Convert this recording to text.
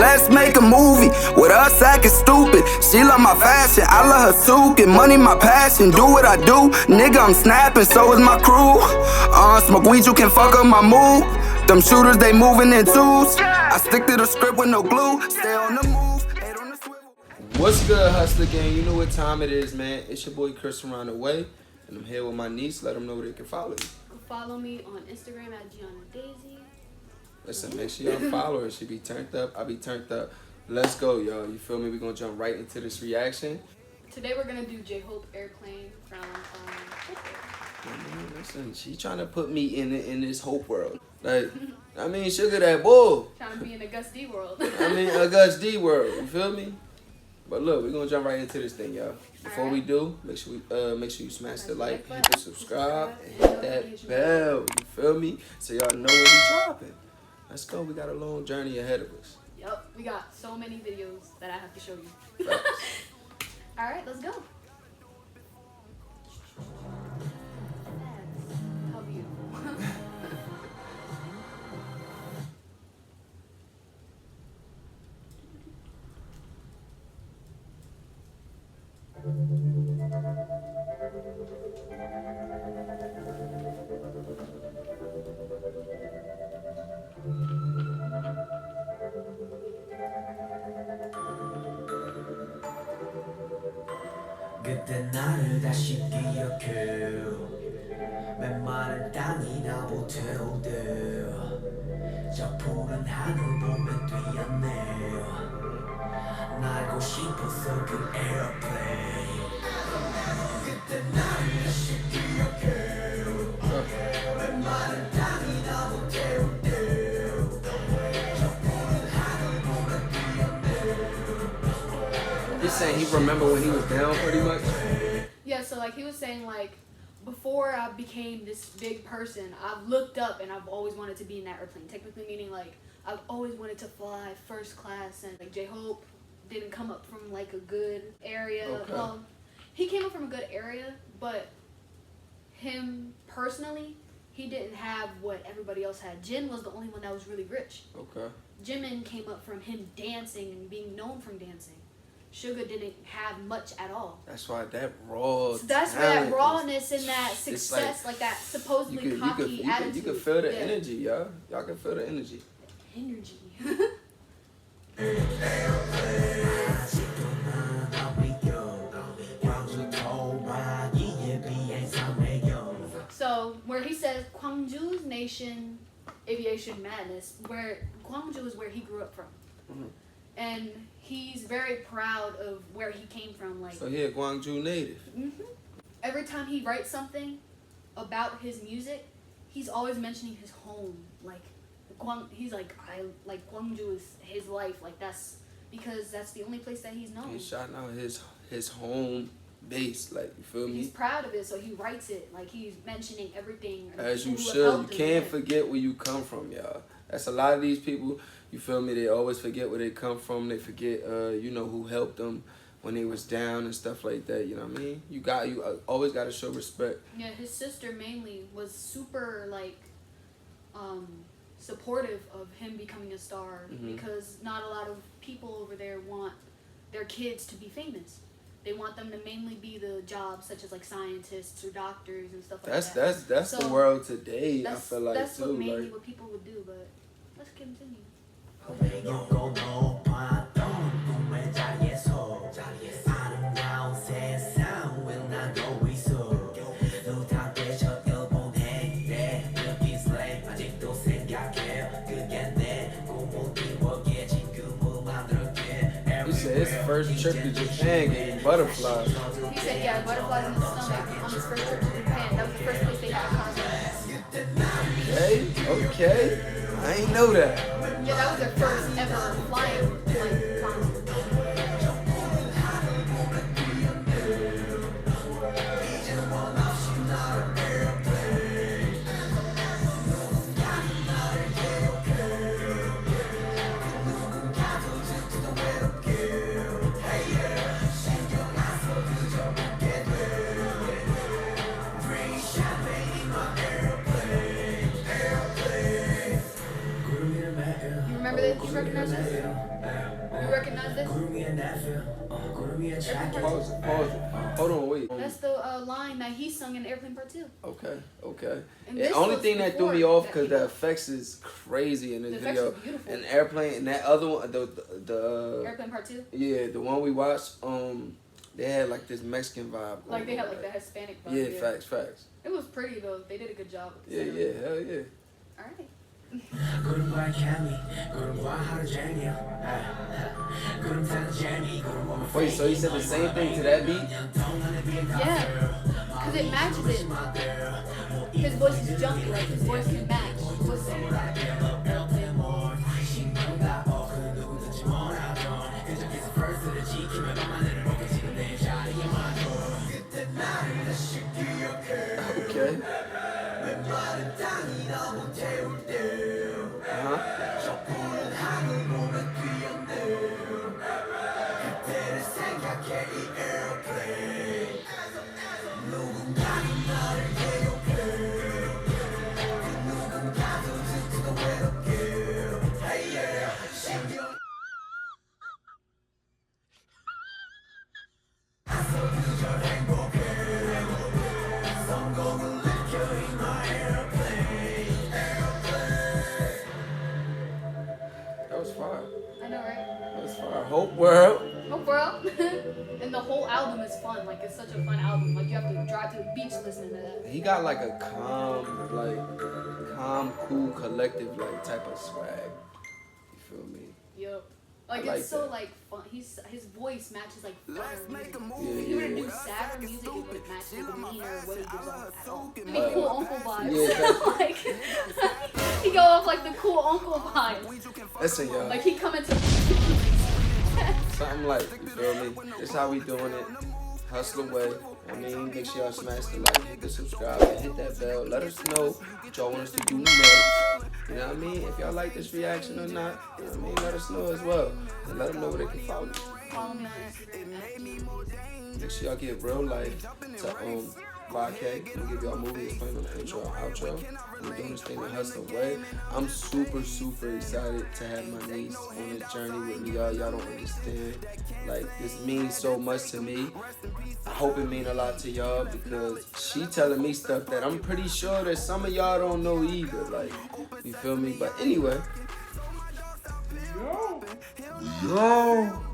let's make a movie. With us acting stupid, she love my fashion, I love her too. Get money my passion, do what I do. Nigga, I'm snapping, so is my crew. Smoke weed, you can fuck up my mood. Them shooters, they moving in twos. I stick to the script with no glue. Stay on the move, head on the swivel. What's good, Hustler Gang? You know what time it is, man. It's your boy Chris from Around the Way, and I'm here with my niece. Let them know where they can follow you. Follow me on Instagram at GiannaDaisy. Listen, make sure y'all follow her. She be turned up. I be turned up. Let's go, y'all. You feel me? We gonna jump right into this reaction. Today we're gonna do J-Hope Airplane from Listen, she trying to put me in this hope world. Like, I mean, sugar that bull. Trying to be in the Gus D world. I mean, a Gus D world. You feel me? But look, we're gonna jump right into this thing, y'all. Before we do, make sure you smash the like, hit the subscribe, and hit that bell. You feel me? So y'all know when we dropping. Let's go. We got a long journey ahead of us. Yup, we got so many videos that I have to show you. All right, let's go. How beautiful. 그때 나를 다시 기억해 메마른 땅이 나보 태우대 저 푸른 하늘 보면 뛰었네 날고 싶었어 그 에어플레인 그때 나를 다시 기억해 메마른 땅이 나보 태우대 저 푸른 하늘 보면 뛰었네. He's saying he remember when he was down pretty much? Yeah, so like he was saying like, before I became this big person, I've looked up and I've always wanted to be in that airplane. Technically meaning like, I've always wanted to fly first class, and like J-Hope didn't come up from like a good area. Okay. Well, he came up from a good area, but him personally, he didn't have what everybody else had. Jin was the only one that was really rich. Okay. Jimin came up from him dancing and being known from dancing. Sugar didn't have much at all. That's why that raw. So that's where that rawness and that it's success, like that supposedly cocky attitude. You can feel the energy, y'all. Y'all can feel the energy. Energy. So where he says Gwangju's Nation Aviation Madness, where Gwangju is where he grew up from. Mm-hmm. And he's very proud of where he came from. Like, so he a Gwangju native. Mm-hmm. Every time he writes something about his music, he's always mentioning his home. Like, he's like, Gwangju is his life. Like, that's because that's the only place that he's known. He's shouting out his home base. Like, you feel me? He's proud of it, so he writes it. Like, he's mentioning everything. As you should. You can't forget where you come from, y'all. That's a lot of these people. You feel me? They always forget where they come from. They forget, you know, who helped them when they was down and stuff like that. You know what I mean? You always got to show respect. Yeah, his sister mainly was super, like, supportive of him becoming a star, because not a lot of people over there want their kids to be famous. They want them to mainly be the jobs such as like scientists or doctors and stuff like that. That's the world today. I feel like that's too. mainly like, what people would do, but let's continue. He said his first trip to Japan gave him butterflies. He said, yeah, butterflies in his stomach on his first trip to Japan. That was the first place they had contact. Okay. I ain't know that. Yeah, that was their first ever flying like concert. You recognize nurses? You recognize this? Pause it. Hold on, wait. That's the line that he sung in Airplane Part 2. Okay. And The this only was thing that threw me before off that because came the out. effects is crazy in this The effects video. are beautiful. And Airplane and that other one, the Airplane Part 2? yeah, the one we watched, they had like this Mexican vibe. Like they had like the Hispanic vibe. Yeah, facts. It was pretty though. They did a good job with the Yeah, sound. hell yeah. Alright. Wait, so he said the same thing to that beat? Yeah. Because it matches it. His voice is junky, like his voice can match what's saying. Okay. That was fire. I know, right? That was fire. Hope World. Oh, bro. And the whole album is fun. Like, it's such a fun album. Like, you have to drive to the beach listening to that. He got like a calm, cool, collective like type of swag. You feel me? Yup. Like, I it's like so, that. his voice matches, like, fun music. Yeah, If he were to do sadder music, it wouldn't match the demeanor or what he gives off at all. It'd be cool uncle vibes. Yeah, Like, he go off, like, the cool uncle vibes. Listen, y'all. Like, he come into... Something like, you feel me? This how we doing it. Hustle away. I mean, make sure y'all smash the like, hit the subscribe, and hit that bell. Let us know what y'all want us to do next. You know what I mean? If y'all like this reaction or not, you know what I mean? Let us know as well. And let them know where they can follow me. Follow me on Instagram. Make sure y'all get real life to 5K. We'll give y'all movies playing on the intro and outro. We're doing this thing the hustle way. I'm super excited to have my niece on this journey with me, y'all. Y'all don't understand. Like, this means so much to me. I hope it means a lot to y'all because she telling me stuff that I'm pretty sure that some of y'all don't know either. Like, you feel me? But anyway. Yo.